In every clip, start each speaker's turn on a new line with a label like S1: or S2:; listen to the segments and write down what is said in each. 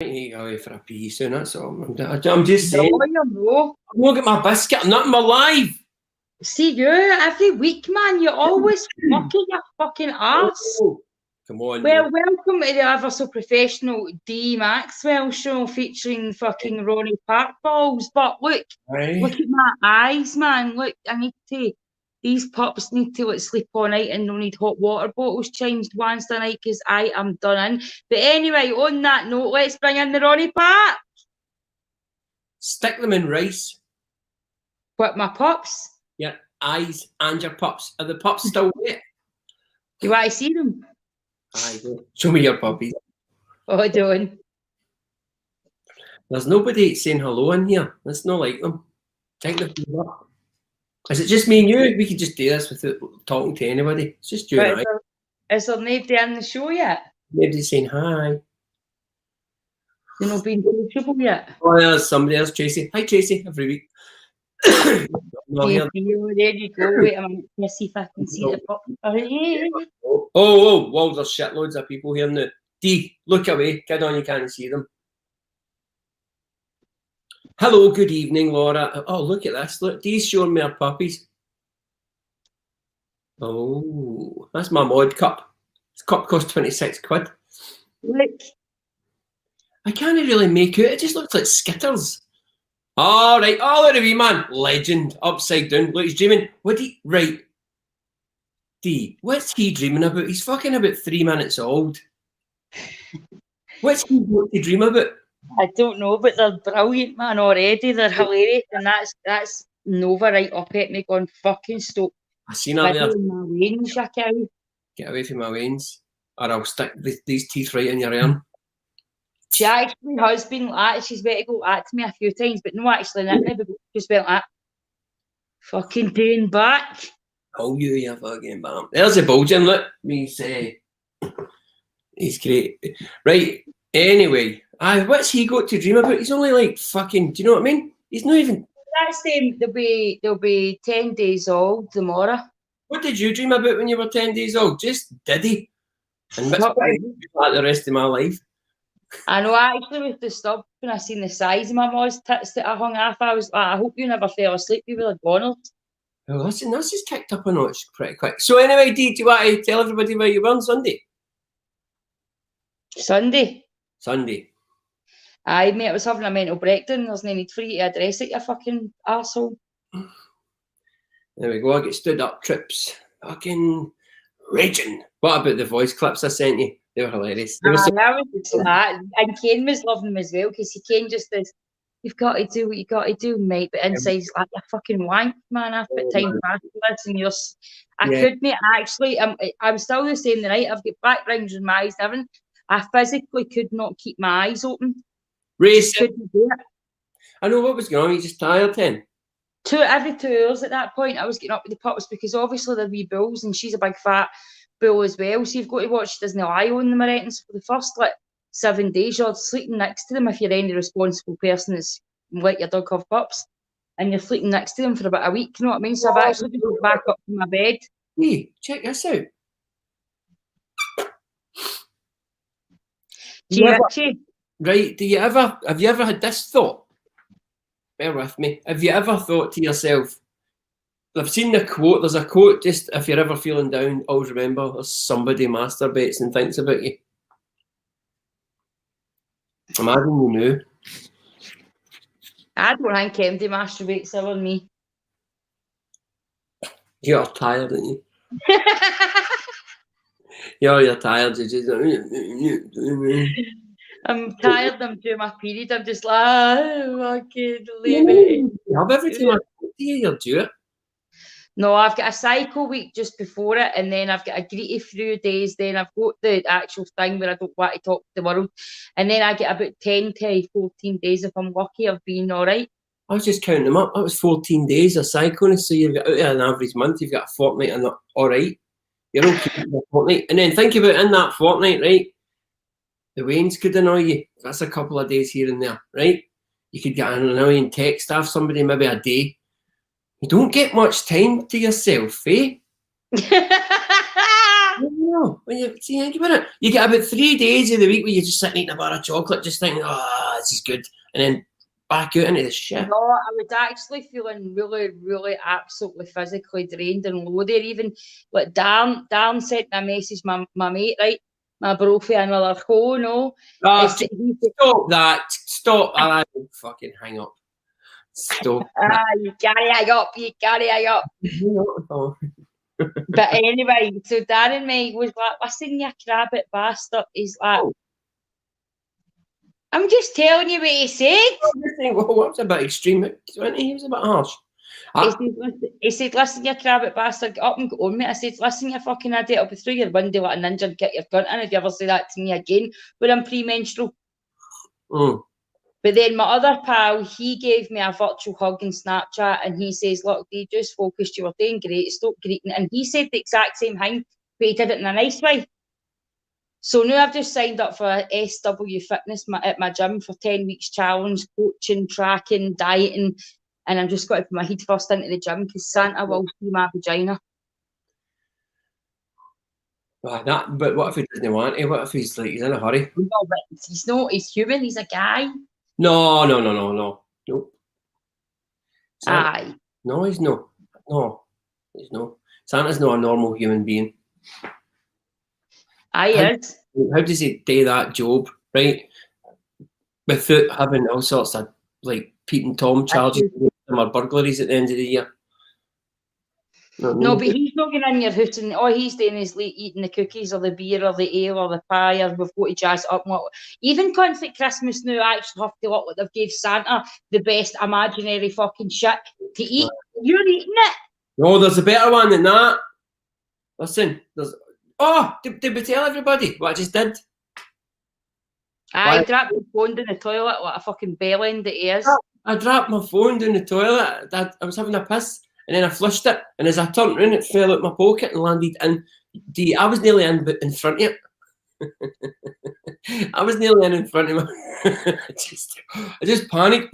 S1: Take away for a pee soon, that's all. I'm just saying.
S2: No.
S1: I'm not get my biscuit, I'm not in my life.
S2: See you every week, man. You're always fucking your fucking arse.
S1: Come on.
S2: Well, welcome to the ever so professional Dee Maxwell show featuring fucking Ronnie Parkballs. But look at my eyes, man. Look, these pups need to sleep all night and don't need hot water bottles changed once a night because I am done in. But anyway, on that note, let's bring in the Ronnie Park.
S1: Stick them in rice.
S2: What, my pups?
S1: Yeah, eyes and your pups. Are the pups still wet?
S2: Do you want to see them?
S1: Aye, show me your puppies.
S2: Oh, I don't.
S1: There's nobody saying hello in here. It's not like them. Take the food up. Is it just me and you? We could just do this without talking to anybody. It's just you and I.
S2: Is there nobody in the show yet?
S1: Nobody's saying hi.
S2: You're not being sociable yet?
S1: Oh, there's somebody else, Tracy. Hi, Tracy, every week.
S2: There you go. Wait a minute. Let's see if I can see the pop.
S1: Oh, there's shitloads of people here now. Dee, look away. Get on, you can't see them. Hello, good evening, Laura. Oh, look at this. Look, Dee's showing me her puppies. Oh, that's my mod cup. This cup costs 26 quid.
S2: Look.
S1: I can't really make it. It just looks like Skitters. All right. Oh, look at me, man. Legend. Upside down. Look, he's dreaming. Right. Dee, what's he dreaming about? He's fucking about 3 minutes old. What's he going to dream about?
S2: I don't know, but they're brilliant, man, already. They're hilarious, and that's Nova right up at me going, fucking stop.
S1: I seen her there.
S2: My veins,
S1: Get away from my veins, or I'll stick these teeth right in your arm.
S2: She actually has been like that. She's better go at me a few times, but no, actually, not me, but just went like, fucking doing back.
S1: Oh, you fucking bam. There's the Belgian, look. He's great. Right, anyway. What's he got to dream about? He's only like fucking, do you know what I mean? He's not even...
S2: That's them, they'll be 10 days old tomorrow.
S1: What did you dream about when you were 10 days old? Just Diddy. And what's like the rest of my life?
S2: I know, I actually was disturbed when I seen the size of my mom's tits that I hung off. I was like, I hope you never fell asleep. You were like Donald.
S1: Oh, listen, this has kicked up a notch pretty quick. So anyway, Dee, do you want to tell everybody where you were on Sunday?
S2: Sunday.
S1: Aye,
S2: mate, I was having a mental breakdown. There's no need for you to address it, you fucking arsehole.
S1: There we go. I get stood up trips. Fucking raging. What about the voice clips I sent you? They were hilarious. They were
S2: and Ken was loving them as well, because Ken just says, you've got to do what you got to do, mate. But inside, he's like, you're fucking wank, man. I've put time past this, and I couldn't actually. I'm still the same tonight. I've got back rings in my eyes and everything. I physically could not keep my eyes open.
S1: Couldn't do it. I know what was going on. You just tired then.
S2: Every 2 hours at that point, I was getting up with the pups because obviously they're wee bulls and she's a big fat bull as well. So you've got to watch she doesn't lie on them or anything. So for the first 7 days, you're sleeping next to them if you're any responsible person that's let your dog have pups, and you're sleeping next to them for about a week. You know what I mean? So I've actually just got back up to my bed.
S1: Hey, check this out. Right, have you ever had this thought? Bear with me. Have you ever thought to yourself, I've seen the quote, there's a quote, just if you're ever feeling down, always remember there's somebody masturbates and thinks about you. Imagine you knew.
S2: I don't think MD masturbates on me.
S1: You're tired, aren't you? You're tired.
S2: I'm tired. I'm doing my period. I'm just like, fucking leave it.
S1: Every time I talk to you, you'll do it.
S2: No, I've got a cycle week just before it, and then I've got a greedy few days. Then I've got the actual thing where I don't want to talk to the world, and then I get about 10 to 14 days if I'm lucky of being all right.
S1: I was just counting them up. That was 14 days of cycling, so you've got out of an average month, you've got a fortnight and all right. You're okay for a fortnight. And then think about in that fortnight, right? The Waynes could annoy you. That's a couple of days here and there, right? You could get an annoying text off somebody maybe a day. You don't get much time to yourself, eh? know, when you think about it, you get about 3 days of the week where you're just sitting eating a bar of chocolate, just thinking, oh, this is good, and then back out into the shit.
S2: No, I was actually feeling really, really absolutely physically drained and low there. Even like Darren sent me a message, my mate, right? My bro for another hole, no.
S1: Oh, stop that. Stop. I will fucking hang up. Stop.
S2: You carry it up. You carry it up. But anyway, so Darren mate was like, listen, you crabbit bastard. He's like, I'm just telling you what he said.
S1: Well, what's a bit extreme? He was a bit harsh.
S2: He said, listen, you crabbit bastard, get up and go on, mate. I said, listen, you fucking idiot, I'll be through your window like a ninja and get your gun in if you ever say that to me again when I'm pre-menstrual. But then my other pal, he gave me a virtual hug in Snapchat and he says, look, you just focused, you were doing great, stop greeting. And he said the exact same thing, but he did it in a nice way. So now I've just signed up for SW Fitness at my gym for 10 weeks challenge, coaching, tracking, dieting, and I'm just going to put my head first into the gym because Santa will see my vagina.
S1: But what if he doesn't want to? What if he's like, he's in a hurry?
S2: No, but he's not, he's human, he's a guy.
S1: No. Nope.
S2: Aye.
S1: No, he's no. No, he's no. Santa's not a normal human being.
S2: Aye,
S1: How does he do that job, right? Without having all sorts of like Pete and Tom charges or burglaries at the end of the year.
S2: No, but he's not going in your house and all he's doing is like, eating the cookies or the beer or the ale or the pie or we've got to jazz it up. Even cunts like Christmas now actually have to look like they've gave Santa the best imaginary fucking shit to eat. You're eating it.
S1: No, there's a better one than that. Listen, did we tell everybody what I just did?
S2: I dropped my phone down the toilet like a fucking bellend it is.
S1: I dropped my phone down the toilet. I was having a piss. And then I flushed it, and as I turned around, it fell out my pocket and landed in. I was nearly in front of it. I was nearly in front of him. I just panicked.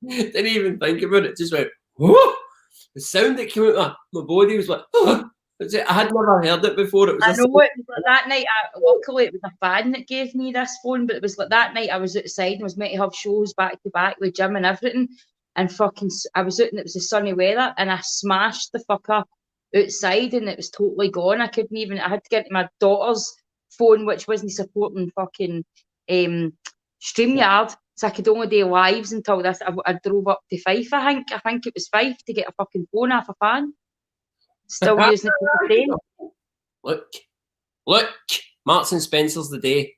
S1: Didn't even think about it. Just went. The sound that came out of my body was like. I had never heard it before. It was.
S2: I know it was like that night. Luckily, it was a fan that gave me this phone, but it was like that night. I was outside and was meant to have shows back to back with gym and everything, and fucking, I was out and it was a sunny weather, and I smashed the fucker outside, and it was totally gone. I couldn't even. I had to get to my daughter's phone, which wasn't supporting fucking StreamYard, so I could only do lives until this. I drove up to Fife. I think it was Fife to get a fucking phone off a fan. Still using it for the day.
S1: Look, Marks and Spencer's the day.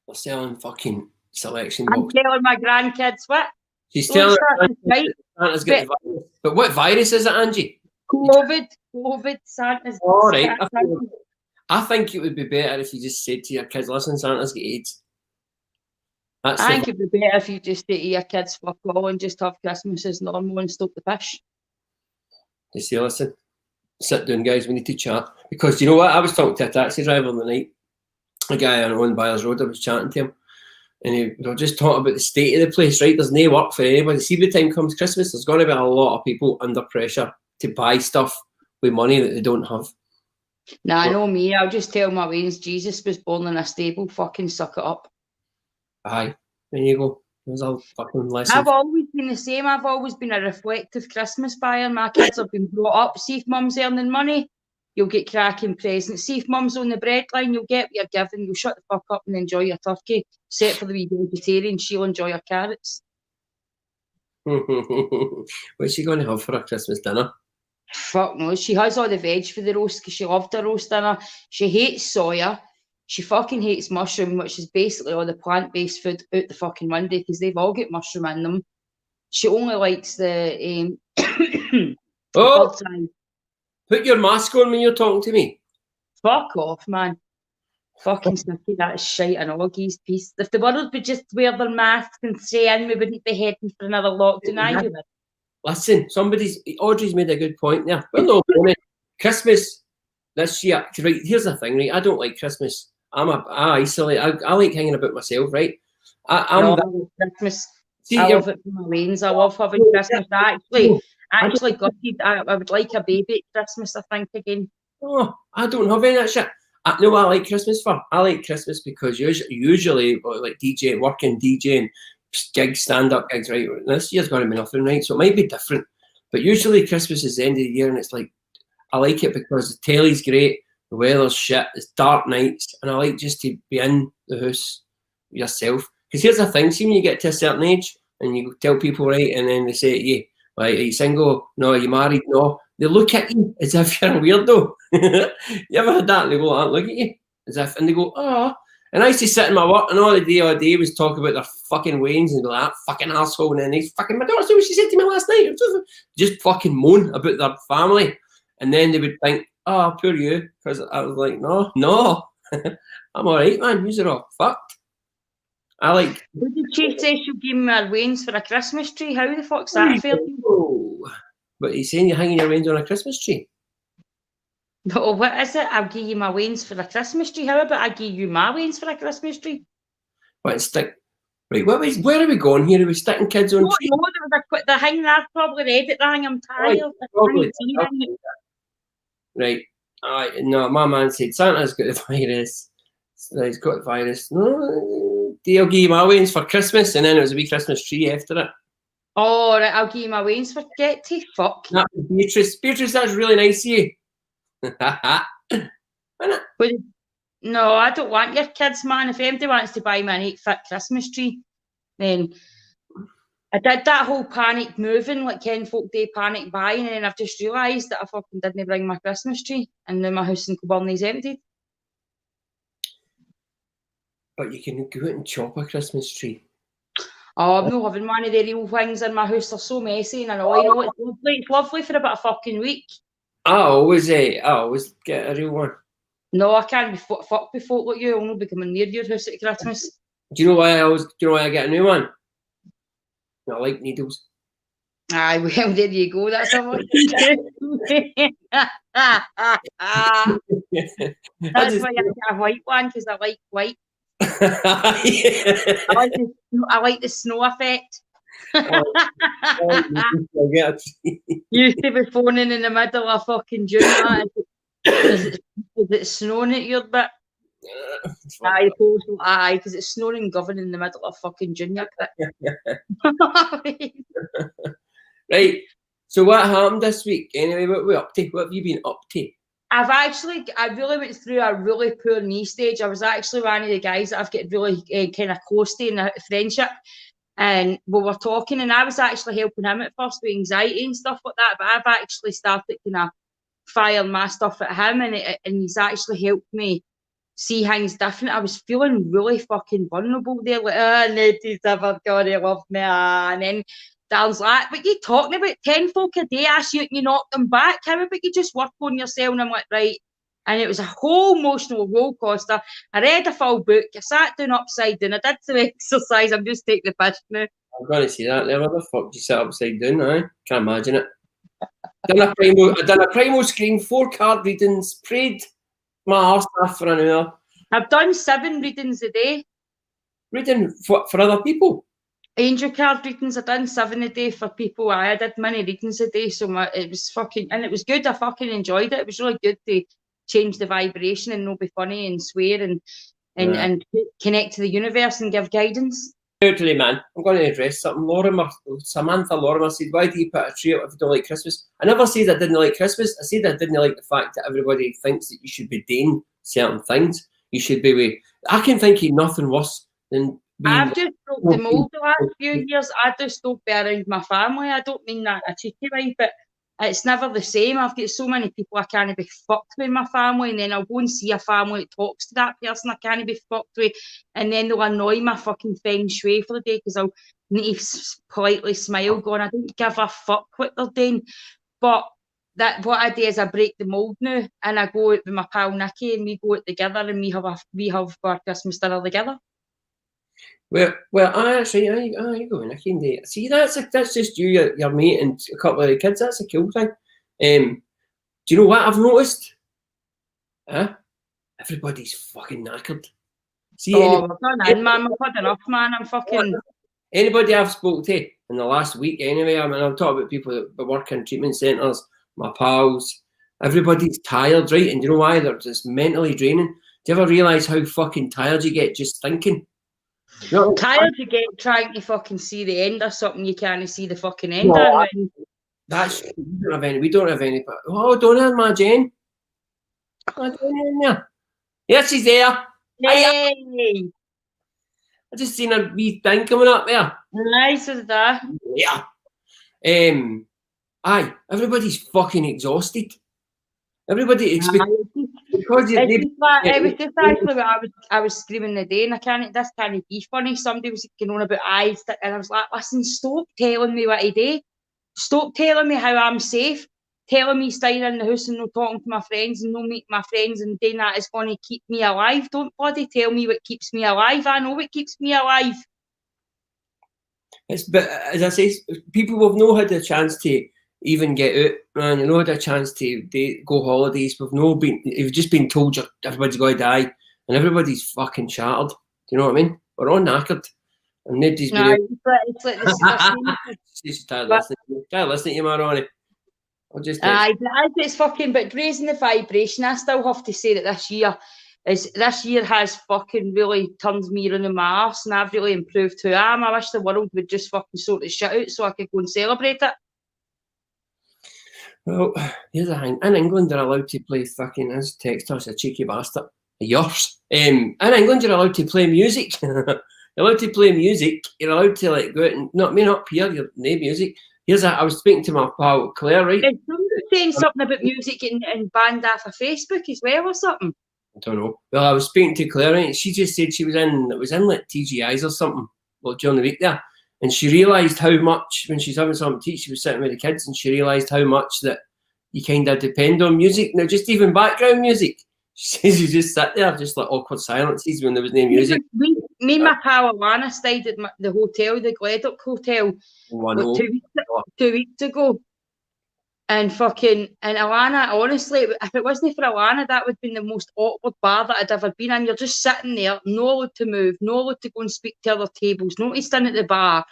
S1: They're selling fucking selection
S2: I'm
S1: boxes.
S2: telling my grandkids what?
S1: She's telling Santa's got the virus. But what virus is it, Angie?
S2: COVID, Santa's.
S1: All right. I think it would be better if you just said to your kids, listen, Santa's got AIDS.
S2: I think it'd be better if you just say to your kids, fuck all, and just have Christmas as normal and stop the fish.
S1: You see, listen, sit down, guys, we need to chat. Because you know what? I was talking to a taxi driver the night, a guy on Owen Byers Road, I was chatting to him, and we were just talking about the state of the place, right? There's no work for anybody. See, by the time comes Christmas, there's going to be a lot of people under pressure to buy stuff with money that they don't have.
S2: Nah, I know me. I'll just tell my ways. Jesus was born in a stable. Fucking suck it up.
S1: Aye, there you go. There's a fucking lesson.
S2: I've always been the same. I've always been a reflective Christmas buyer. My kids have been brought up. See if mum's earning money, you'll get cracking presents. See if mum's on the breadline, you'll get what you're given. You'll shut the fuck up and enjoy your turkey. Set for the wee vegetarian, she'll enjoy her carrots.
S1: What's she going to have for her Christmas dinner?
S2: Fuck no. She has all the veg for the roast because she loved her roast dinner. She hates soya. She fucking hates mushroom, which is basically all the plant-based food out the fucking window because they've all got mushroom in them. She only likes the
S1: oh, put your mask on when you're talking to me.
S2: Fuck off, man. Fucking snicky, that is shite and oggies piece. If the world would just wear their masks and stay in, we wouldn't be heading for another lockdown.
S1: Listen, Audrey's made a good point there. Well, no, Christmas this year, right, here's the thing, right, I don't like Christmas. I isolate. I like hanging about myself, right? I love Christmas. See,
S2: I love it for my lanes. I love having Christmas. actually gutted. I would like a baby at Christmas, I think, again.
S1: Oh, I don't have any of that shit. I know what I like Christmas for. I like Christmas because usually like DJ, working DJing, gigs, stand-up gigs, right? This year's going to be nothing, right? So it might be different. But usually Christmas is the end of the year and it's like, I like it because the telly's great, the weather's shit, it's dark nights, and I like just to be in the house yourself. Because here's the thing, see when you get to a certain age and you tell people, right, and then they say to you, like, are you single? No. Are you married? No. They look at you as if you're a weirdo. You ever had that? And they go, look at you as if, and they go, oh. And I used to sit in my work and all day was talking about their fucking wains and like, that fucking asshole. And then they fucking, my daughter said what she said to me last night. Just fucking moan about their family. And then they would think, oh, poor you. Because I was like, no, I'm all right, man. You're all fucked. I like.
S2: What did she say she'll give me her wains for a Christmas tree? How the fuck's that fair?
S1: But he's saying you're hanging your wains on a Christmas tree.
S2: No, what is it? I'll give you my wains for a Christmas tree. How about I give you my wains for a Christmas tree?
S1: What, stick? Right, where are we going here? Are we sticking kids on trees?
S2: No, the thing I've probably read it wrong. I'm tired.
S1: Right. No, my man said Santa's got the virus. He's got the virus. No, they'll give you my wains for Christmas, and then it was a wee Christmas tree after it.
S2: Oh, right, I'll give you my wains for get to fuck.
S1: That was Beatrice. Beatrice, that's really nice of you.
S2: No, I don't want your kids, man. If anybody wants to buy me an 8-foot Christmas tree, then I did that whole panic moving, like Ken Folk Day panic buying, and then I've just realised that I fucking didn't bring my Christmas tree, and now my house in Kilburney's empty.
S1: But you can go out and chop a Christmas tree.
S2: Oh, I'm not having one of the real things in my house. They're so messy and annoying. Oh, it's lovely for about a fucking week.
S1: I always get a real one.
S2: No, I can't be fucked with folk like you. I'll not be coming near your house at Christmas.
S1: Do you know why I get a new one? I like needles.
S2: Aye, well, there you go. That's a fucking That's why I get a white one, because I like white. I like the snow effect. Used to be phoning in the middle of fucking June. Is it snowing at your bit? Aye, because it's snowing and govern in the middle of fucking June.
S1: Right. So what happened this week? Anyway, what we up to? What have you been up to?
S2: I really went through a really poor knee stage. I was actually one of the guys that I've got really kind of close to in a friendship. And we were talking, and I was actually helping him at first with anxiety and stuff like that. But I've actually started kind of firing my stuff at him, and he's actually helped me see things different. I was feeling really fucking vulnerable there, like, nobody's ever gonna love me. And then Dan's like, but you talking about 10 folk a day, I shoot and you knock them back. How about you just work on yourself? And I'm like, right. And it was a whole emotional roller coaster. I read a full book. I sat down upside down. I did some exercise. I'm just taking the piss now.
S1: I'm going to see that there. What the fuck do you sit upside down? Can't imagine it. I done a Primo screen, 4 card readings, prayed my arse off for an hour.
S2: I've done 7 readings a day.
S1: Reading for other people?
S2: Angel card readings. I've done 7 a day for people. I did many readings a day, so it was fucking, and it was good. I fucking enjoyed it. It was really good to change the vibration and not be funny and swear and connect to the universe and give guidance.
S1: Totally, man. I'm going to address something. Samantha Lorimer said, why do you put a tree up if you don't like Christmas? I never said I didn't like Christmas. I said I didn't like the fact that everybody thinks that you should be doing certain things. You should be I can think of nothing worse than being...
S2: I've just broke the mould the last few years. I just don't be around my family. I don't mean that in a cheeky way, but it's never the same. I've got so many people I can't be fucked with in my family, and then I'll go and see a family that talks to that person I can't be fucked with, and then they'll annoy my fucking feng shui for the day because I'll need to politely smile going, I don't give a fuck what they're doing. But what I do is I break the mould now, and I go out with my pal Nikki, and we go out together, and we have our Christmas dinner together.
S1: Well, I you go, Nikki, and see, that's just you, your mate, and a couple of the kids. That's a cool thing. Do you know what I've noticed? Everybody's fucking knackered. See,
S2: man, I've had enough, man. I'm fucking.
S1: Anybody I've spoken to in the last week anyway, I mean, I'm talking about people that work in treatment centres, my pals, everybody's tired, right? And you know why? They're just mentally draining. Do you ever realise how fucking tired you get just thinking?
S2: Tired you get trying to fucking see the end of something you can't see the fucking end of.
S1: We don't have any. Oh, don't have my Jane. Yes, she's there.
S2: Hey!
S1: I just seen a wee thing coming up there.
S2: Nice as that.
S1: Yeah. Aye, everybody's fucking exhausted. Everybody expects because
S2: it was just actually what I was screaming the day, and this can't be funny. Somebody was going on about eyes, and I was like, listen, stop telling me what to do. Stop telling me how I'm safe. Telling me staying in the house and not talking to my friends and not meeting my friends and doing that is going to keep me alive. Don't bloody tell me what keeps me alive. I know what keeps me alive.
S1: But as I say, people have not had a chance to even get out, man. You know, had a chance to go holidays. We've just been told everybody's going to die, and everybody's fucking shattered. Do you know what I mean? We're all knackered, and nobody's been.
S2: It's like the
S1: She's tired listening to you, man. I'll just.
S2: It's fucking. But raising the vibration, I still have to say that this year has fucking really turned me around in my arse, and I've really improved who I am. I wish the world would just fucking sort the shit out so I could go and celebrate it.
S1: Well, here's the thing. In England, they're allowed to play fucking, as text us, a cheeky bastard. Yours. In England, you're allowed to play music. You're allowed to play music. You're allowed to like go out and not appear your music. I was speaking to my pal Claire, right?
S2: Is somebody saying something about music and banned off of Facebook as well or something?
S1: I don't know. Well, I was speaking to Claire, right? She just said it was in like TGI's or something, well, during the week there. And she realised how much, when she's having something to teach, she was sitting with the kids, and she realised how much that you kind of depend on music. Now, just even background music. She says you just sit there, just like awkward silences when there was no music.
S2: Me and my pal Alana stayed at the hotel, the Gledock Hotel, 2 weeks ago. And Alana, honestly, if it wasn't for Alana, that would have been the most awkward bar that I'd ever been in. You're just sitting there, no allowed to move, no allowed to go and speak to other tables, no to stand at the bar.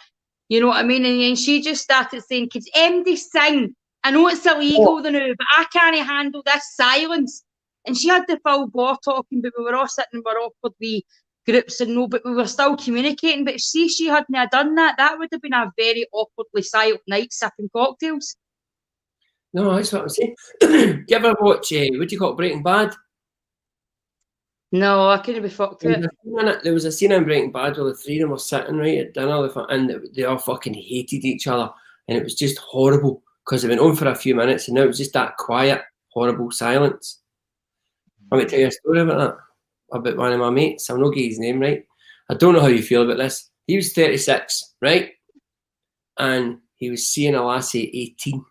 S2: You know what I mean? And then she just started saying, kids, MD sing. I know it's illegal now, but I can't handle this silence. And she had the full bar talking, but we were all sitting in our awkward wee groups but we were still communicating. But see, she hadn't done that. That would have been a very awkwardly silent night sipping cocktails.
S1: No, that's what I'm saying. Do you ever watch, what do you call it, Breaking Bad?
S2: No, I couldn't be fucked with
S1: it. There was a scene in Breaking Bad where the three of them were sitting right at dinner and they all fucking hated each other. And it was just horrible because it went on for a few minutes and now it was just that quiet, horrible silence. I'm going to tell you a story about that. About one of my mates. I'll not get his name right. I don't know how you feel about this. He was 36, right? And he was seeing a lassie 18.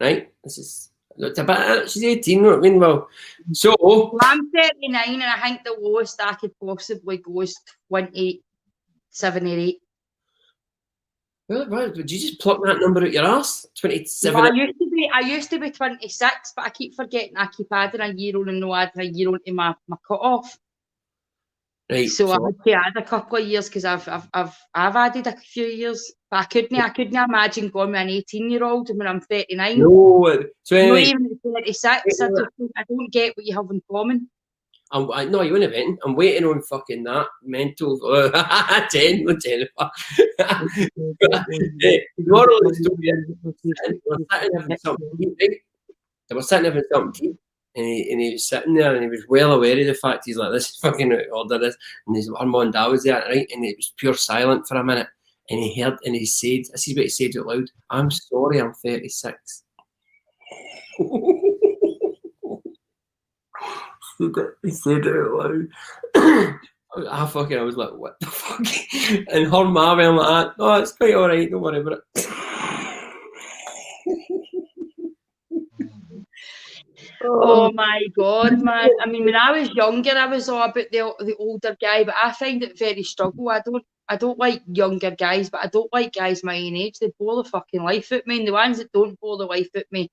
S1: Right? She's 18, you know what I mean? Well,
S2: I'm 39 and I think the lowest I could possibly go is 27 or 8.
S1: Well, did you just pluck that number out your ass? 27?
S2: Well, I used to be 26, but I keep forgetting I keep adding a year on and no adding a year on to my cut-off.
S1: Right.
S2: So I had to add a couple of years because I've added a few years. But I couldn't imagine going with an 18-year-old when I'm 39.
S1: No. So anyway,
S2: not even at 36. I don't get what you have in common.
S1: No, you wouldn't have been. I'm waiting on fucking that mental 10. Moral of the story is they were sitting having something to eat, and he was sitting there and he was well aware of the fact he's like, this is fucking out of order, this. And his mum and dad was there, right? And it was pure silent for a minute. And he heard and he said, this is what he said out loud, I'm sorry, I'm 36. He said it out loud. I was like, what the fuck? And her mum went like that. Oh, it's quite alright, don't worry about it.
S2: Oh my God, man. I mean, when I was younger, I was all about the older guy, but I find it very struggle. I don't like younger guys, but I don't like guys my own age. They bore the fucking life out me. And the ones that don't bore the life out me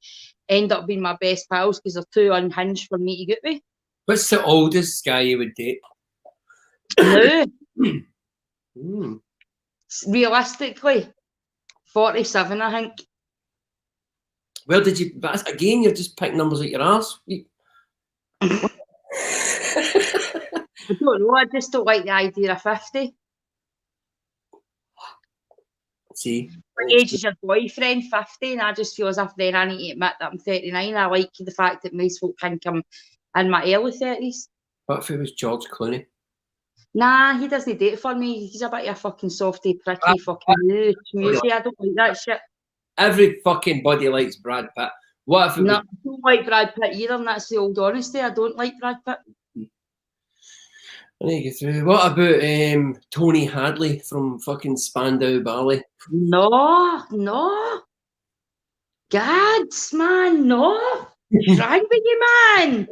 S2: end up being my best pals because they're too unhinged for me to get with.
S1: What's the oldest guy you would date?
S2: No. Realistically, 47, I think.
S1: Where did you? But again, you're just picking numbers at your arse.
S2: I don't know. I just don't like the idea of 50.
S1: See,
S2: What age is your boyfriend? 50, and I just feel as if then I need to admit that I'm 39. I like the fact that most folk think I'm in my early 30s.
S1: what if it was George Clooney?
S2: Nah, he doesn't date for me. He's a bit of a fucking softy, pricky, fucking schmoozy. I don't like that shit.
S1: Every fucking body likes Brad Pitt. What if it
S2: No,
S1: was?
S2: I don't like Brad Pitt either, and that's the old honesty. I don't like Brad Pitt.
S1: I need to get through. What about Tony Hadley from fucking Spandau Ballet?
S2: No. Gads, man, no. Wrong with you, man.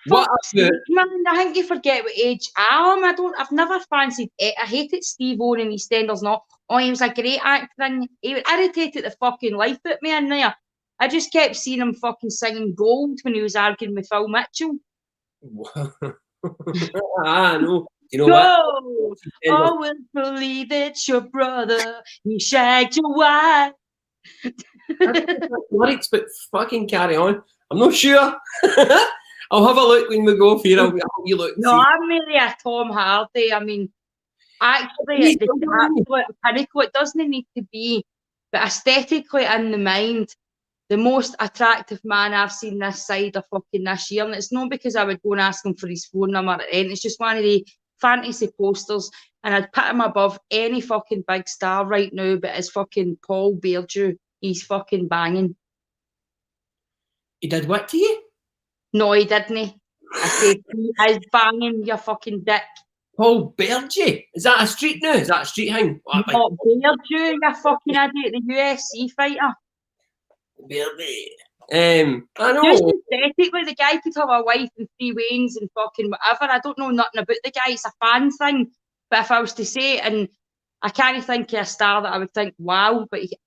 S1: What
S2: Fuck's
S1: about?
S2: sake, man, I think you forget what age I am. I've never fancied it. I hated Steve Owen in EastEnders. No, oh, he was a great actor, and he irritated the fucking life out of me in there. I just kept seeing him fucking singing Gold when he was arguing with Phil Mitchell.
S1: No. You know what?
S2: Gold! I will believe it's your brother. He shagged your wife.
S1: Lyrics, but fucking carry on. I'm not sure. I'll have a look when we go off here. I'll you look.
S2: No, I'm really a Tom Hardy. I mean, actually, at the absolute pinnacle, it doesn't need to be, but aesthetically in the mind, the most attractive man I've seen this side of fucking this year. And it's not because I would go and ask him for his phone number at the end. It's just one of the fantasy posters, and I'd put him above any fucking big star right now, but it's fucking Paul Beardew. He's fucking banging.
S1: He did what to you?
S2: No, he didn't. I said, he is banging, you fucking dick.
S1: Paul Beardew? Is that a street now? Is that a street thing?
S2: Not Beardew, you fucking idiot, the UFC fighter.
S1: Beardew. I know.
S2: Just aesthetically, the guy could have a wife and 3 wains and fucking whatever. I don't know nothing about the guy. It's a fan thing. But if I was to say it, and I can't think of a star that I would think, wow, but he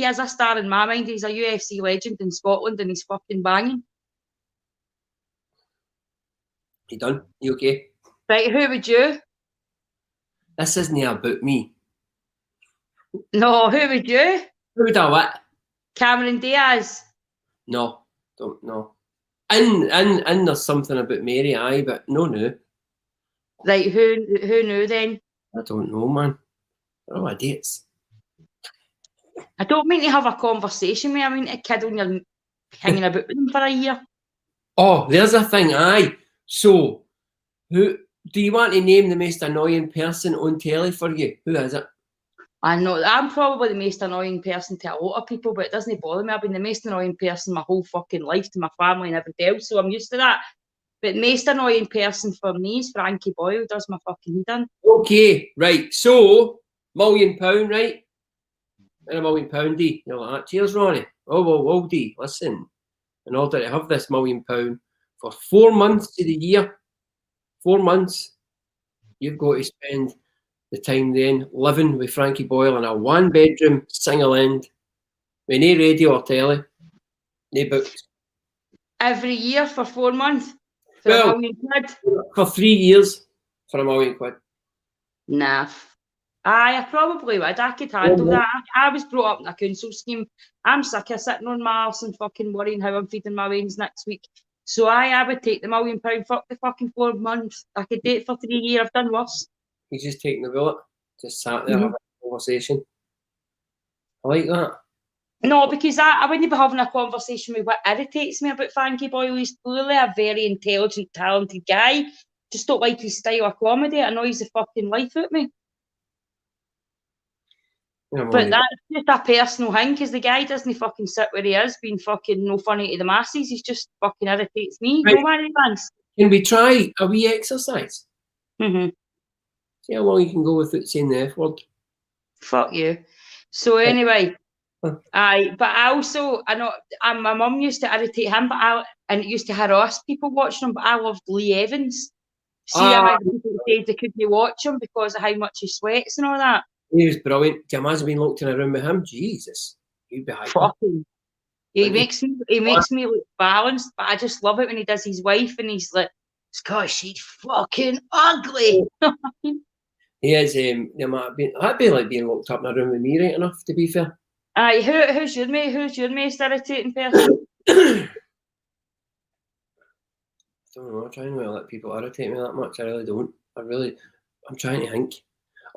S2: has a star in my mind. He's a UFC legend in Scotland, and he's fucking banging.
S1: You done? You okay?
S2: Right, who would you?
S1: This isn't about me.
S2: No, who would you?
S1: Who would I what?
S2: Cameron Diaz.
S1: No, don't know. And there's something about Mary, aye, but no.
S2: Right, who knew then?
S1: I don't know, man. Oh, idiots.
S2: I don't mean to have a conversation with you. I mean to kid when you're hanging about with them for a year.
S1: Oh, there's a thing, aye. So, who do you want to name the most annoying person on telly for you? Who is it?
S2: I know I'm probably the most annoying person to a lot of people, but it doesn't bother me. I've been the most annoying person my whole fucking life to my family and everything else, so I'm used to that. But the most annoying person for me is Frankie Boyle. Does my fucking head in.
S1: Okay, right. So, £1 million, right? And £1 million, Dee. You're like, cheers, Ronnie. Oh, well, Dee, listen. In order to have this £1 million for 4 months of the year, 4 months, you've got to spend the time then living with Frankie Boyle in a 1-bedroom, single end, with no radio or telly, no books.
S2: Every year for 4 months? For
S1: Well,
S2: £1 million?
S1: For 3 years for £1 million.
S2: Nah. Aye, I probably would. I could handle that. I was brought up in a council scheme. I'm sick of sitting on my arse and fucking worrying how I'm feeding my wains next week. So I would take the £1 million. Fuck the fucking 4 months. I could date for 3 years. I've done worse.
S1: He's just taking the bullet. Just sat there having a conversation. I like that.
S2: No, because I wouldn't be having a conversation with what irritates me about Frankie Boyle. He's clearly a very intelligent, talented guy. Just don't like his style of comedy. It annoys the fucking life out of me. But that's just a personal thing, because the guy doesn't fucking sit where he is, being fucking no funny to the masses. He's just fucking irritates me.
S1: Right.
S2: No man advance.
S1: Can we try a wee exercise?
S2: Mm-hmm.
S1: See how long you can go without saying the F word.
S2: Fuck you. So anyway, but I also, I know, my mum used to irritate him, and it used to harass people watching him, but I loved Lee Evans. See how many people said they couldn't watch him because of how much he sweats and all that.
S1: He was brilliant. Can you imagine being locked in a room with him? Jesus. He'd be hyped.
S2: Fucking. He makes me look balanced, but I just love it when he does his wife and he's like, it's because she's fucking ugly.
S1: He is, there might have been, that'd be like being locked up in a room with me, right enough, to be fair.
S2: Aye, who's your mate? Who's your most irritating person?
S1: I don't know, I try and not let people irritate me that much. I really don't. I'm trying to think.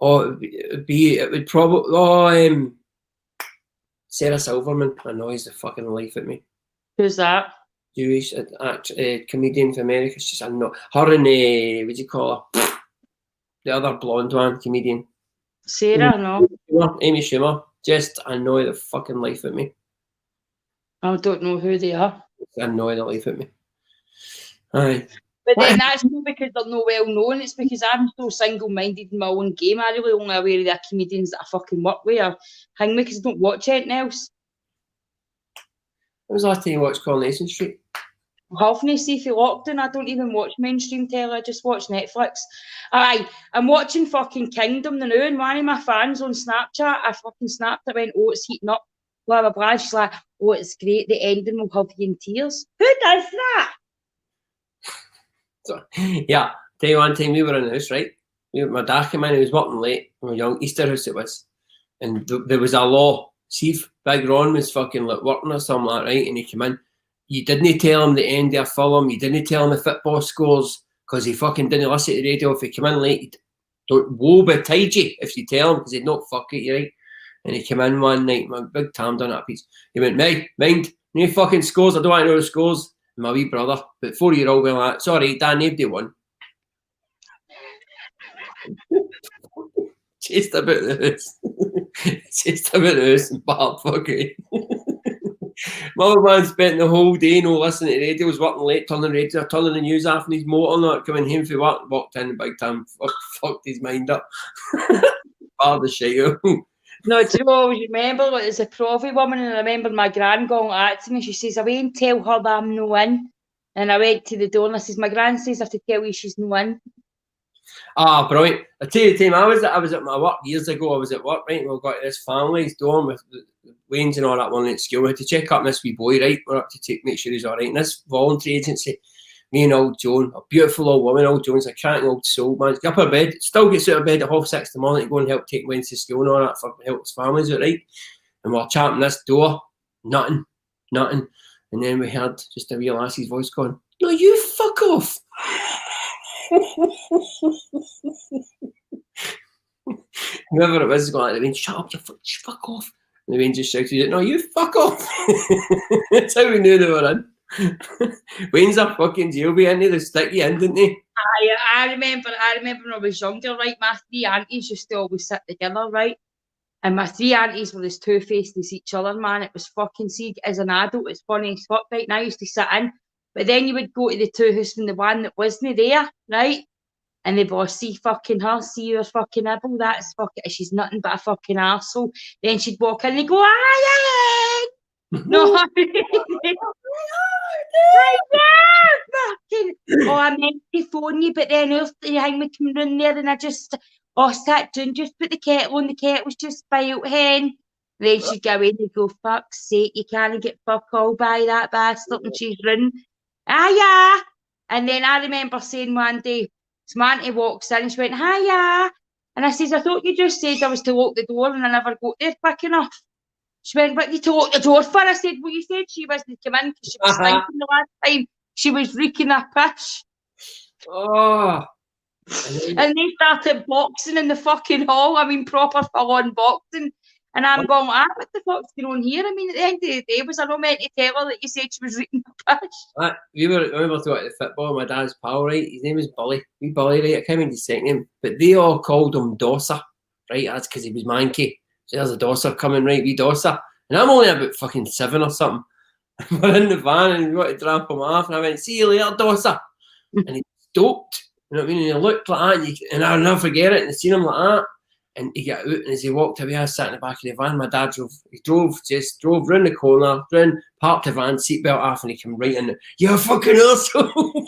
S1: Oh, it would probably, Sarah Silverman annoys the fucking life at me.
S2: Who's that?
S1: Jewish comedian from America. She's her and what do you call her? The other blonde one, comedian.
S2: Sarah, no.
S1: Amy Schumer. Just annoy the fucking life at me.
S2: I don't know who they are.
S1: Annoy the life at me. Aye.
S2: But then that's not because they're not well known, it's because I'm so single-minded in my own game. I really only aware of the comedians that I fucking work with or hang with because I don't watch anything else.
S1: When was the last time you watched Coronation Street?
S2: Halfney, see if you locked in. I don't even watch mainstream telly, I just watch Netflix. Aye, I'm watching fucking Kingdom the new, and one of my fans on Snapchat, I fucking snapped it, went, oh, it's heating up, blah, blah, blah. She's like, oh, it's great, the ending will have you in tears. Who does that?
S1: So, yeah, tell you one time we were in the house, right? My dad came in, he was working late, we were young, Easter house it was, and there was a law. See if Big Ron was fucking like working or something like that, right? And he came in. You didn't tell him the end of a film. You didn't tell him the football scores because he fucking didn't listen to the radio. If he came in late, don't woe betide you if you tell him because he'd not fuck it, you right? And he came in one night, my big Tam done that piece. He went, mind, no fucking scores. I don't want to know the scores. And my wee brother, but 4-year-old, went like, sorry, Dan, nobody won. Chased about the house. Chased about the house and bad fucking. My old man spent the whole day no listening to the radio, was working late, turning the news off in his motor, not coming home from work, walked in Big Time, fucked his mind up. Bar the shit out.
S2: No, do you always remember, like, there's a profi woman, and I remember my gran going at to me, she says, I won't tell her that I'm no in. And I went to the door and I says, my gran says I have to tell you she's no in.
S1: Ah, brilliant. I tell you the time, I was at my work years ago, I was at work, right, and we got to this family's dorm with the Wayne's and all that one at school. We had to check up this wee boy, right? We're up to make sure he's all right. And this voluntary agency, me and old Joan, a beautiful old woman, old Joan's a cracking old soul, man. Get up her bed, still gets out of bed at 6:30 in the morning to go and help take Wayne to school and all that for help his families out, right? And we're champing this door, nothing. And then we heard just a wee lassie's voice going, no, you fuck off. Whoever it was going like, Wayne, shut up, you fuck off. And the Wayne just shouted, no, you fuck off. That's how we knew they were in. Wayne's a fucking jailbait, and they stick you in, didn't they?
S2: I remember when I was younger, right, my 3 aunties used to always sit together, right? And my 3 aunties were as two-faced as each other, man. It was fucking, see, as an adult, it's funny as fuck, right? And I used to sit in, but then you would go to the two houses and the one that wasn't there, right? And they'd be, see fucking her, see your fucking nibble, that's fucking, she's nothing but a fucking arsehole. Then she'd walk in and they'd go, ah, yeah! No, fucking, oh, I meant to phone you, but then after you hang me coming in there and I just, sat down, just put the kettle on, the kettle's just boiled, hen. Then she'd go in and go, fuck's sake, you can't get fuck all by that bastard, and she's running, yeah. And then I remember saying one day, Samantha walks in and she went, hiya. And I says, I thought you just said I was to lock the door and I never got there quick enough. She went, what did you to lock the door for? I said, well, you said she wasn't come in because she was stinking the last time. She was reeking a piss.
S1: Oh.
S2: And they started boxing in the fucking hall. I mean, proper full-on boxing. And I'm going, what the fuck's going on here? I mean, at the end of the day, was I not meant to tell her that you said she was reeking a piss?
S1: We were talking about football, my dad's pal, right? His name was Bully. Wee Bully, right? I can't remember his second name. But they all called him Dosser, right? That's because he was manky. So there's a Dosser coming, right? Wee Dosser. And I'm only about fucking 7 or something. We're in the van and we wanted to drop him off. And I went, see you later, Dosser. And he stoked. You know what I mean? And he looked like that. And I'll never forget it. And I seen him like that. And he got out, and as he walked away, I sat in the back of the van. My dad drove round the corner, parked the van, seatbelt off, and he came right in. You're a fucking arsehole.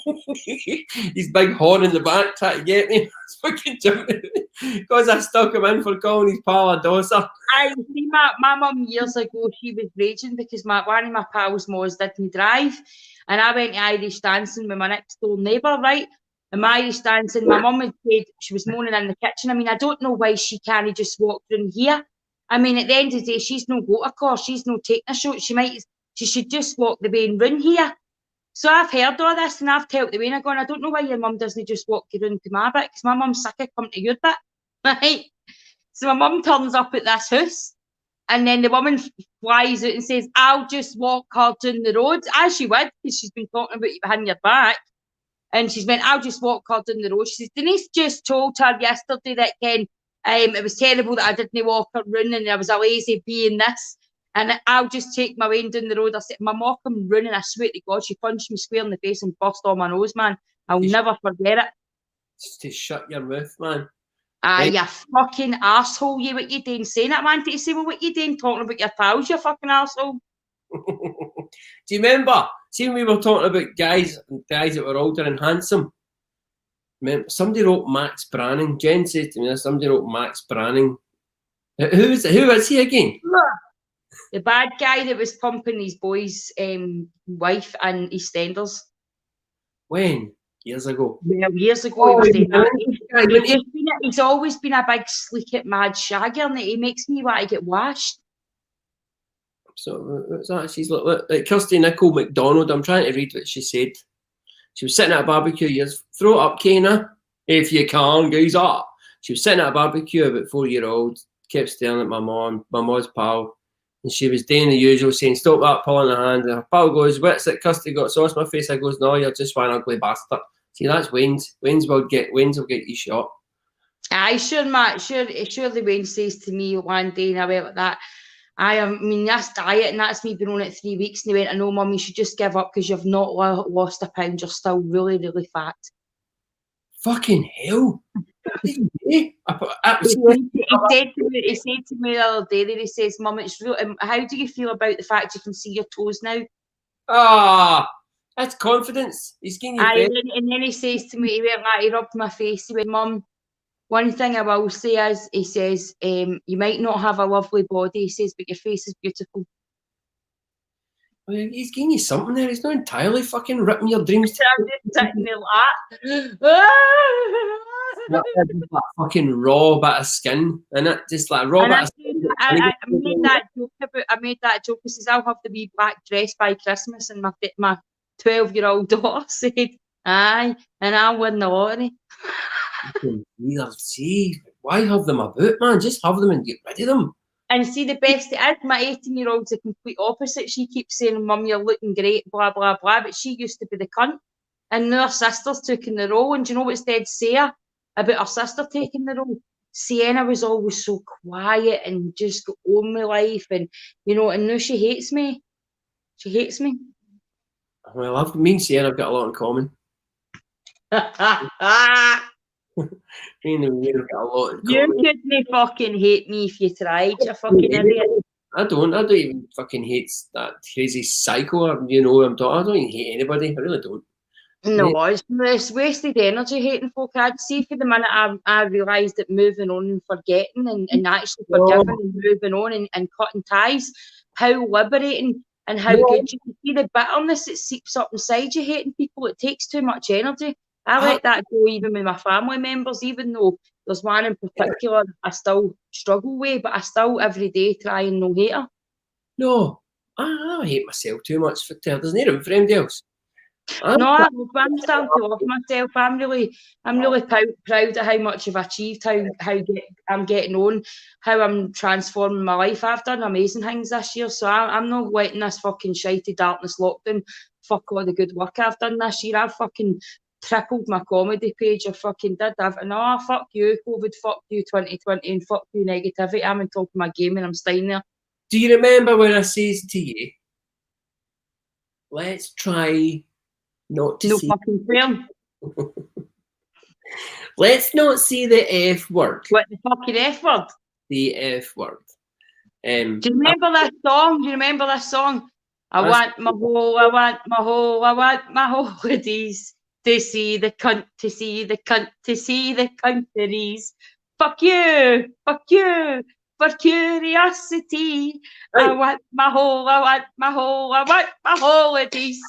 S1: His big horn in the back trying to get me. I was fucking jumping because I stuck him in for calling his pal a dosser.
S2: I see my mum years ago, she was raging because one of my pals' moms didn't drive, and I went to Irish dancing with my next door neighbour, right? and my Irish dancing, my mum had said she was moaning in the kitchen. I mean, I don't know why she can't just walk in here. I mean, at the end of the day, she's no got a course, she's no taking a shoot. She should just walk the way and run here. So I've heard all this and I've told the way and I'm going, I don't know why your mum doesn't just walk you around to my bit, because my mum's sick of coming to your bit. Right? So my mum turns up at this house, and then the woman flies out and says, I'll just walk her down the road, as she would, because she's been talking about you behind your back. And she's went, I'll just walk her down the road. She says, Denise just told her yesterday that it was terrible that I didn't walk her round and I was a lazy bee in this. And I'll just take my way down the road. I said, my mom come running. I swear to God, she punched me square in the face and burst on my nose, man. I'll never forget it.
S1: Just to shut your mouth, man.
S2: You fucking arsehole, you, what you doing? Saying that, man, to say, well, what you doing talking about your pals, you fucking arsehole?
S1: Do you remember? See, when we were talking about guys that were older and handsome, somebody wrote Max Branning. Jen said to me, somebody wrote Max Branning. Who is he again?
S2: The bad guy that was pumping his boy's wife in EastEnders.
S1: When? Years ago.
S2: Well, years ago, he was doing that. He's always been a big sleek at mad shagger, and he makes me want to get washed.
S1: So what's that? She's like Kirsty Nicole McDonald. I'm trying to read what she said. She was sitting at a barbecue. Years. Throw it up, Kana, if you can, guys up. She was sitting at a barbecue, about 4-year-old, kept staring at my mom's pal. And she was doing the usual, saying, stop that, pulling her hand. And her pal goes, what's it, Kirsty got sauce in my face? I goes, no, you're just one ugly bastard. See, that's Wayne's. Wayne's will get you shot.
S2: Aye, sure, Matt. Surely Wayne says to me one day, and I went like that, I mean, that's diet, and that's me been on it 3 weeks. And he went, I know, Mum, you should just give up because you've not lost a pound. You're still really, really fat.
S1: Fucking hell. He
S2: said to me the other day that he says, Mum, it's real. How do you feel about the fact you can see your toes now?
S1: Ah, that's confidence. He's getting you.
S2: And then he says to me, he rubbed my face. He went, Mum, one thing I will say is, he says, you might not have a lovely body, he says, but your face is beautiful.
S1: Well, he's giving you something there. He's not entirely fucking ripping your dreams.
S2: I'm just sitting there like
S1: that fucking raw bit of skin, innit? Just like raw bit of skin.
S2: I made that joke. He says, I'll have the wee black dress by Christmas, and my 12-year-old daughter said, aye, and I'll win the lottery.
S1: See, why have them about, man? Just have them and get rid of them.
S2: And see, the best it is, my 18-year-old's the complete opposite. She keeps saying, Mum, you're looking great, blah, blah, blah. But she used to be the cunt. And now her sister's taking the role. And do you know what's dead Sarah about her sister taking the role? Sienna was always so quiet and just got on with life. And, and now she hates me. She hates me.
S1: Well, me and Sienna have got a lot in common. You
S2: couldn't fucking hate me if you tried, you fucking idiot.
S1: I don't even fucking hate that crazy psycho, I don't even hate anybody, I really don't.
S2: No, it's wasted energy hating folk. I'd say for the minute I realised that moving on and forgetting and actually forgiving and moving on and cutting ties, how liberating and how good you can see the bitterness that seeps up inside you hating people. It takes too much energy. I let that go even with my family members, even though there's one in particular I still struggle with, but I still every day try and no hate her.
S1: No, I hate myself too much for there. There's no room for anybody else.
S2: I'm starting to love myself. I'm really proud of how much I've achieved, how I'm getting on, how I'm transforming my life. I've done amazing things this year, so I'm not letting this fucking shitey darkness lockdown fuck all the good work I've done this year. I've fucking tripled my comedy page. I fucking did everything. Oh, fuck you, COVID, fuck you, 2020, and fuck you, negativity. I'm on top of my game and I'm staying there.
S1: Do you remember when I says to you, let's try not to see...
S2: fucking film.
S1: Let's not see the F word.
S2: What, the fucking F word?
S1: The F word.
S2: Do you remember this song? I want my holidays. To see the cunt, to see the cunt, to see the countries. Fuck you, for curiosity. I want my holidays.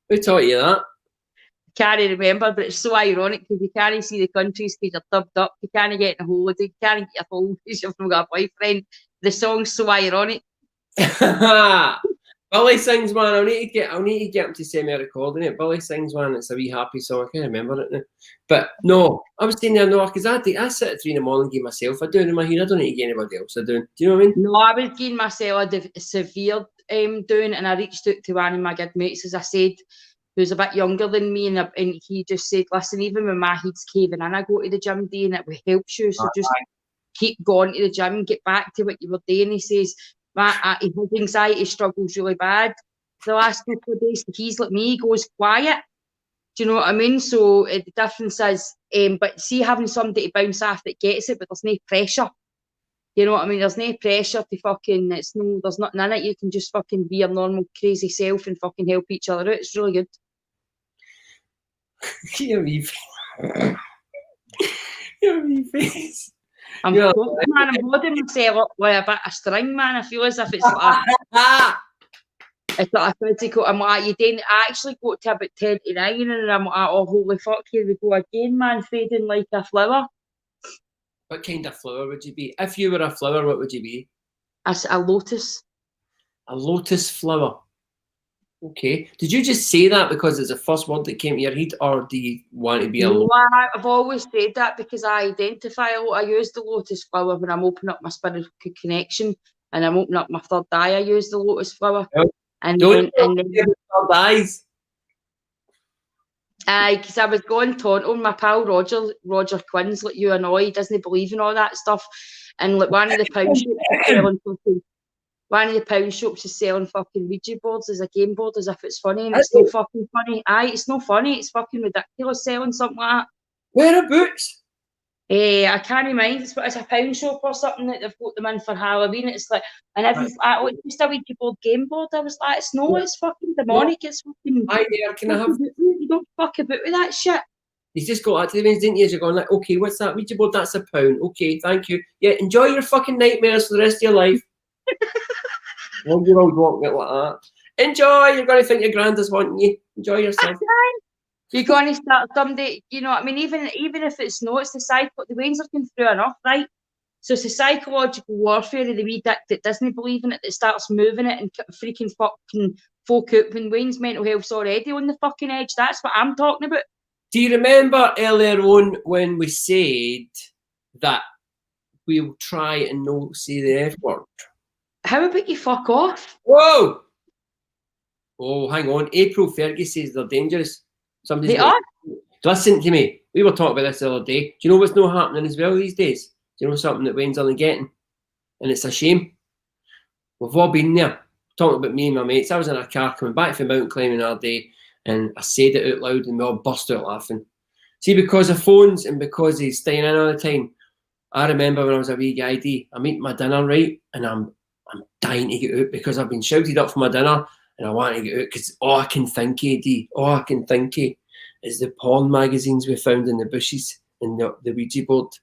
S1: Who taught you that?
S2: can't remember, but it's so ironic because you can't see the countries because you're dubbed up. You can't get a holiday. You can't get your phone because you've not got a boyfriend. The song's so ironic.
S1: Billy sings one. I'll need to get him to send me a recording it. Billy sings one. It's a wee happy song. I can't remember it now. But no, I was saying there, no, because I sit at 3 in the morning and give myself a doing in my head. I don't need to get anybody else a doing. Do you know what I mean?
S2: No, I was giving myself a severe doing, and I reached out to one of my good mates, as I said, who's a bit younger than me, and he just said, listen, even when my head's caving in, I go to the gym day and it helps you, so just keep going to the gym, get back to what you were doing. He says, his anxiety struggles really bad the last couple of days. He's like me, he goes quiet. Do you know what I mean? So the difference is, but see, having somebody to bounce off that gets it, but there's no pressure. You know what I mean? There's no pressure to fucking, there's nothing in it. You can just fucking be your normal crazy self and fucking help each other out. It's really good.
S1: Your wee face.
S2: I'm holding myself up with a bit of string, man. I feel as if it's like it's like a physical. I'm like, you didn't. I actually got to about 10 to 9 and I'm like, oh, holy fuck, here we go again, man, fading like a flower.
S1: What kind of flower would you be? If you were a flower, what would you be?
S2: A lotus.
S1: A lotus flower. Okay. Did you just say that because it's the first word that came to your head, or do you want to be a lotus?
S2: I've always said that because I identify a lot. I use the lotus flower when I'm opening up my spiritual connection and I'm opening up my third eye. I use the lotus flower.
S1: Yep.
S2: And
S1: don't
S2: then
S1: third eyes.
S2: Because I was going Toronto, my pal Roger Quinn's like you and I, he doesn't believe in all that stuff. And like one of the pound shops is selling fucking Ouija boards as a game board as if it's funny, and it's no fucking funny. It's no funny, it's fucking ridiculous selling something like that.
S1: Whereabouts?
S2: I can't mind. It's a pound shop or something that they've got them in for Halloween. It's like, and everyone's like, oh, it's just a Ouija board game board. I was like, it's fucking demonic. No. It's fucking.
S1: Can I have?
S2: You don't fuck about with that shit.
S1: You just got that to the Wednesday, didn't you? You're going like, okay, what's that Ouija board? That's £1. Okay, thank you. Yeah, enjoy your fucking nightmares for the rest of your life. 1-year-old walking it like that. Enjoy. You're going to think your granddad's wanting you. Enjoy yourself.
S2: You're going to start someday, you know what I mean? Even if it's not, it's the Wayne's looking through enough, right? So it's the psychological warfare of the wee dick that doesn't believe in it, that starts moving it and freaking fucking folk out when Wayne's mental health's already on the fucking edge. That's what I'm talking about.
S1: Do you remember earlier on when we said that we'll try and not say the F word?
S2: How about you fuck off?
S1: Whoa! Oh, hang on. April Fergie says they're dangerous.
S2: They are?
S1: Listen to me. We were talking about this the other day. Do you know what's not happening as well these days? Do you know something that Wayne's only getting? And it's a shame. We've all been there. Talking about me and my mates. I was in a car coming back from mountain climbing the other day, and I said it out loud and we all burst out laughing. See, because of phones and because he's staying in all the time, I remember when I was a wee guy, Dee, I'm eating my dinner, right? And I'm dying to get out because I've been shouted up for my dinner and I want to get out because all I can think of, Dee, all I can think of is the porn magazines we found in the bushes and the Ouija board.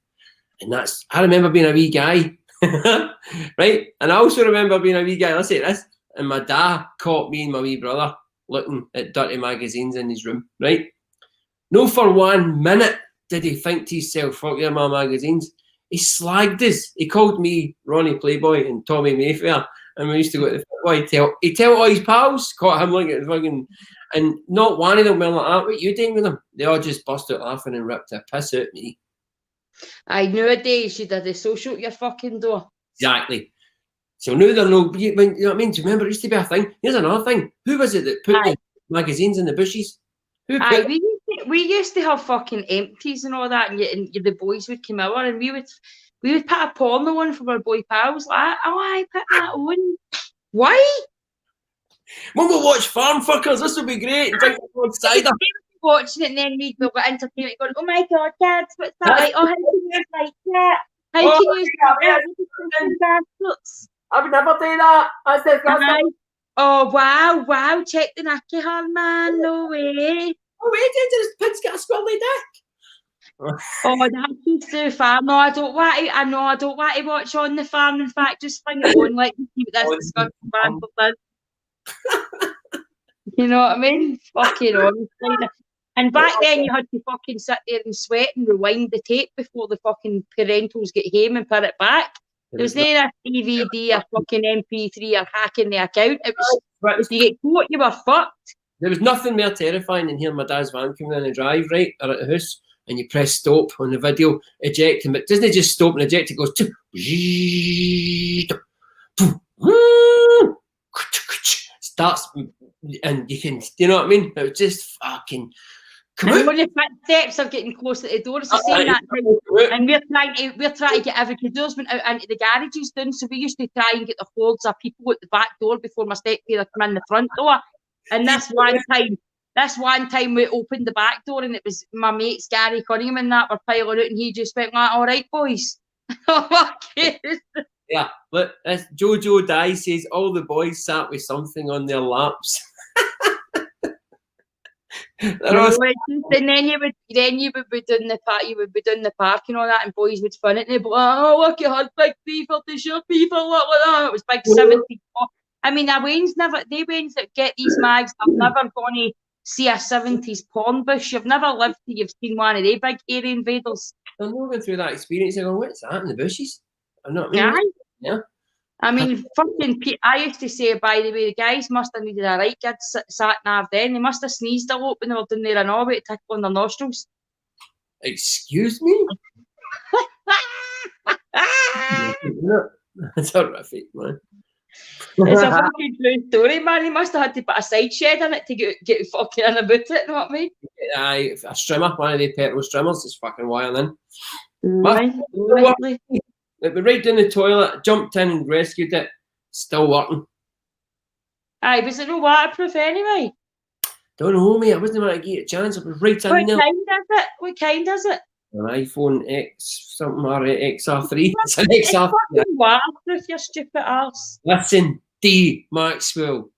S1: And I remember being a wee guy, right? And I also remember being a wee guy, let's say this, and my dad caught me and my wee brother looking at dirty magazines in his room, right? No for 1 minute did he think to himself, fuck yeah, my magazines. He slagged us. He called me Ronnie Playboy and Tommy Mayfair, and we used to go to the football. He'd tell all his pals, caught him looking at the fucking, and not one of them went like that. What you doing with them? They all just bust out laughing and ripped a piss out me.
S2: Nowadays you did the social at your fucking door.
S1: Exactly. So now they're no, you know what I mean? Do you remember it used to be a thing? Here's another thing. Who was it that put the magazines in the bushes?
S2: We used to have fucking empties and all that, and the boys would come over and we would put a porno on for our boy pals. Like, I put that on. Why?
S1: When we watch Farm Fuckers, this would be great. Drink the cider.
S2: Watching it, and then we'd go entertainment going, oh my god, Dad, what's that like? Oh, how can you like that? How can you that?
S1: I would never do that. I said,
S2: oh wow, check the nacky hand, man. No way.
S1: Oh wait, did pigs get a squirrely dick?
S2: Oh, that's too far. No, I don't want to watch on the farm. In fact, just bring it on, like keep this disgusting man for fun. You know what I mean? Fucking honestly. And back then you had to fucking sit there and sweat and rewind the tape before the fucking parentals get home and put it back. There was no a DVD or fucking MP3 or hacking the account. It was if you get caught, you were fucked.
S1: There was nothing more terrifying than hearing my dad's van coming in the drive, right, or at the house, and you press stop on the video, ejecting, but doesn't it just stop and eject? It goes starts, and you can, you know what I mean? It was just fucking.
S2: And when the footsteps are getting close to the door, it's the same that time. And we're trying to get every doors went out into the garages done. So we used to try and get the hordes of people at the back door before my stepfather come in the front door. And this one time we opened the back door and it was my mates Gary Cunningham and that were piling out and he just went like, all right, boys.
S1: Yeah, but Jojo Dye says all the boys sat with something on their laps.
S2: And then you would be doing the park and all that, and boys would fun it and they'd be like, oh look, you had big beaver, does your beaver look like that? It was big 70s. I mean, they Waynes that get these mags, I've never gone to see a 70s porn bush. You've never lived till you've seen one of the big area invaders.
S1: I'm not going through that experience. I go, what's that in the bushes? I'm not.
S2: Yeah. I mean, fucking, I used to say, by the way, the guys must have needed a right good sat nav then. They must have sneezed a lot when they were down there and all about tickling their nostrils.
S1: Excuse me? That's horrific, man.
S2: It's a fucking true story, man. He must have had to put a side shed in it to get fucking in about it, you know what I mean?
S1: Aye, a strimmer, one of the petrol strimmers, is fucking wiring in.
S2: Right.
S1: It went right down the toilet, jumped in and rescued it. Still working.
S2: Aye, was it no waterproof anyway?
S1: Don't know, mate. I wasn't going to get a chance. It was right in there.
S2: What kind is it?
S1: An iPhone X something or XR3. It's an XR3.
S2: Waterproof, you stupid arse.
S1: Listen, Dee Maxwell.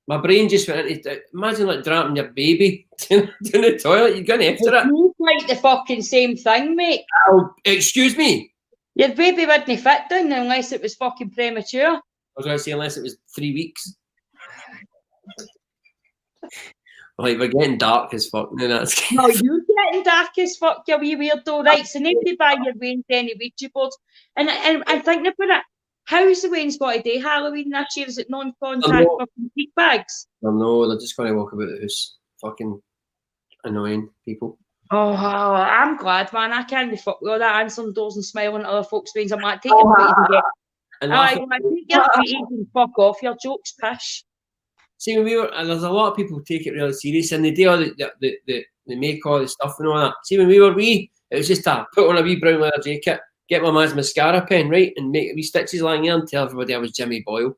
S1: My brain just went into. Imagine like dropping your baby down the toilet. You're going after it.
S2: It's like the fucking same thing, mate.
S1: Oh, excuse me.
S2: Your baby wouldn't fit down unless it was fucking premature.
S1: I was going to say unless it was 3 weeks. Like, we're getting dark as fuck. No, that's
S2: no, you're getting dark as fuck, you wee weirdo. Right, so nobody buy your Wayne's any Ouija boards. And thinking about it, how's the Wayne's got to do Halloween this year? Is it non-contact fucking peak bags?
S1: No, they're just going to walk about the house. Fucking annoying people.
S2: Oh, I'm glad, man. I can't be fucked with all that answering doors and smiling at other folks' Wayne's. I'm like, take it what you can get. Take your tweeties and fuck off. Your joke's pish.
S1: See, when we were, and there's a lot of people take it really serious, and they do all they make all the stuff and all that. See, when we were wee, it was just put on a wee brown leather jacket, get my man's mascara pen, right, and make wee stitches lying there and tell everybody I was Jimmy Boyle.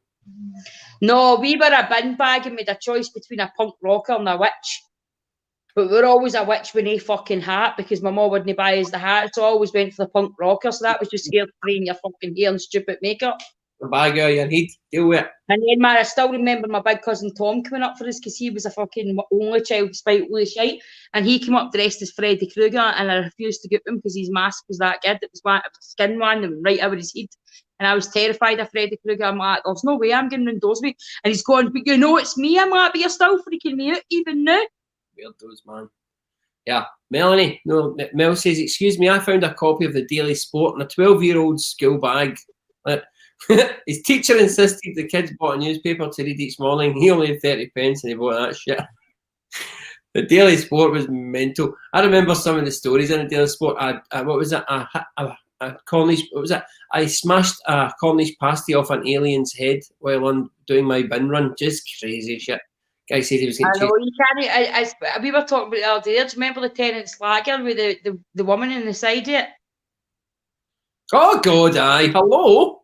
S2: No, we were a bin bag and made a choice between a punk rocker and a witch. But we were always a witch with no fucking hat because my mum wouldn't buy us the hat, so I always went for the punk rocker. So that was just scared of spraying your fucking hair and stupid makeup.
S1: The bag of your head, deal with it.
S2: And then, man, I still remember my big cousin Tom coming up for us because he was a fucking only child despite all the shite. And he came up dressed as Freddy Krueger, and I refused to get him because his mask was that good. It was a skin one that went right over his head. And I was terrified of Freddy Krueger. I'm like, there's no way I'm getting indoors with. And he's going, but you know it's me. I'm like, but you're still freaking me out even now.
S1: Weirdos, man. Yeah, Melanie. No, Mel says, excuse me, I found a copy of the Daily Sport in a 12-year-old school bag. His teacher insisted the kids bought a newspaper to read each morning. He only had 30 pence and he bought that shit. The Daily Sport was mental. I remember some of the stories in the Daily Sport. What was it? A Cornish. What was it? I smashed a Cornish pasty off an alien's head while I'm doing my bin run. Just crazy shit. Guy said he was getting
S2: chased. You can't. We were talking about it all day. Do you remember the Tenant's Lager with the woman in the side of it?
S1: Oh God, aye. Hello.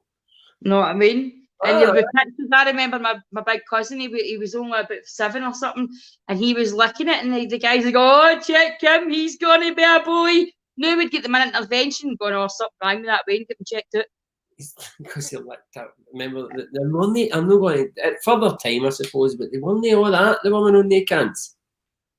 S2: Know what I mean? And there were pictures. I remember my big cousin, he was only about 7 or something, and he was licking it, and the guys would go, oh, check him, he's going to be a boy. Now we'd get them an intervention going, oh, stop banging that way and get them checked out.
S1: Because he licked it. Remember, the money, I'm not going to, at further time, I suppose, but the money, all that, the woman on their cans.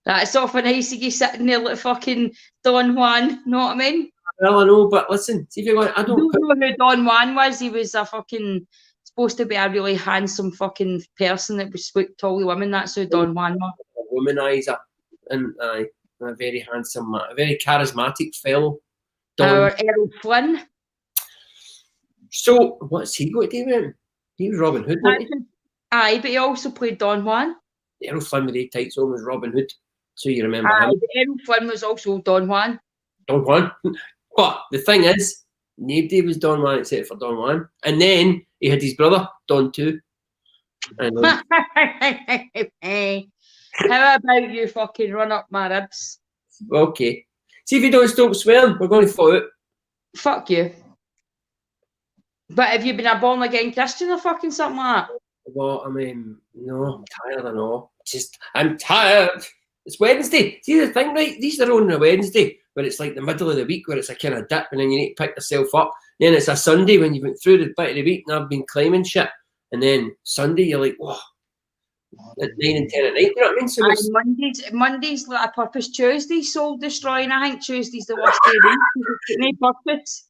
S2: That's often nice to get sitting there like fucking Don Juan, know what I mean?
S1: Well, I know, but listen, see if you're going, I don't
S2: know who Don Juan was. He was a fucking, supposed to be a really handsome fucking person that was spoke to all the women. That's who Don Juan was.
S1: A womanizer. and a very handsome man, a very charismatic fellow. Don.
S2: Our Errol Flynn.
S1: So what's he got to do with him? He was Robin Hood, wasn't he?
S2: Aye, but he also played Don Juan.
S1: Errol Flynn with 8 tights on was Robin Hood, so you remember
S2: Aye,
S1: him.
S2: but Errol Flynn was also Don Juan.
S1: Don Juan. But the thing is, nobody was Don Juan except for Don Juan. And then he had his brother, Don 2.
S2: How about you fucking run up my ribs?
S1: Okay. See if you don't stop swearing, we're going to fall out.
S2: Fuck you. But have you been a born again Christian or fucking something like that?
S1: Well, I mean, no, I'm tired, I know. I'm tired. It's Wednesday. See the thing, right? These are on a Wednesday, where it's like the middle of the week, where it's a kind of dip, and then you need to pick yourself up. Then it's a Sunday when you've went through the bit of the week, and I've been climbing shit. And then Sunday, you're like, whoa, at 9 and 10 at night. You know what I mean? So
S2: Monday's like a purpose. Tuesday's soul destroying. I think Tuesday's the worst day of the week. It's no purpose.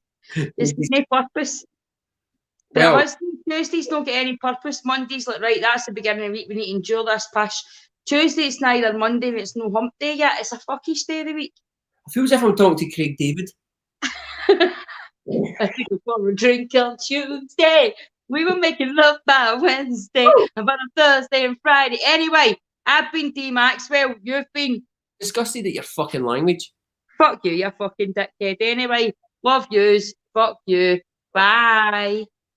S2: It's no purpose. But
S1: well,
S2: Tuesdays don't get any purpose. Monday's like, right, that's the beginning of the week. We need to endure this push. Tuesday, it's neither Monday, it's no hump day yet. It's a fuckish day of the week.
S1: I feel as if I'm talking to Craig David.
S2: I think we're for a drink on Tuesday. We were making love by Wednesday, and by Thursday and Friday. Anyway, I've been Dee Maxwell. You've been
S1: disgusted at your fucking language.
S2: Fuck you, you fucking dickhead. Anyway, love yous. Fuck you. Bye.